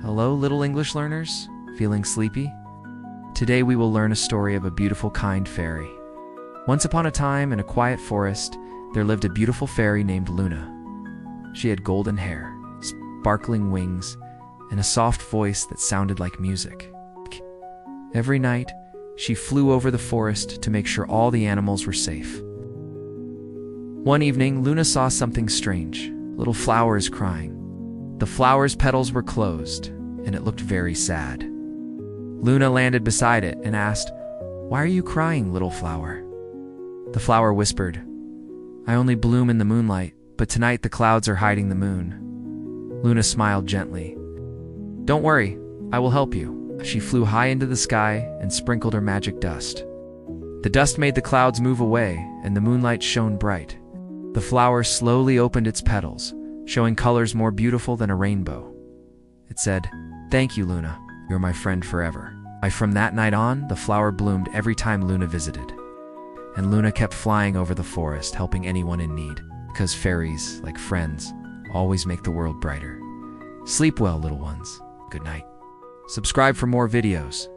Hello, little English learners? Feeling sleepy? Today we will learn a story of a beautiful, kind fairy. Once upon a time, in a quiet forest, there lived a beautiful fairy named Luna. She had golden hair, sparkling wings, and a soft voice that sounded like music. Every night, she flew over the forest to make sure all the animals were safe. One evening, Luna saw something strange. Little flowers crying. The flower's petals were closed, and it looked very sad. Luna landed beside it and asked, "Why are you crying, little flower?" The flower whispered, "I only bloom in the moonlight, but tonight the clouds are hiding the moon." Luna smiled gently. "Don't worry, I will help you." She flew high into the sky and sprinkled her magic dust. The dust made the clouds move away, and the moonlight shone bright. The flower slowly opened its petals, showing colors more beautiful than a rainbow. It said, "Thank you, Luna. You're my friend forever." From that night on, the flower bloomed every time Luna visited. And Luna kept flying over the forest, helping anyone in need, because fairies, like friends, always make the world brighter. Sleep well, little ones. Good night. Subscribe for more videos.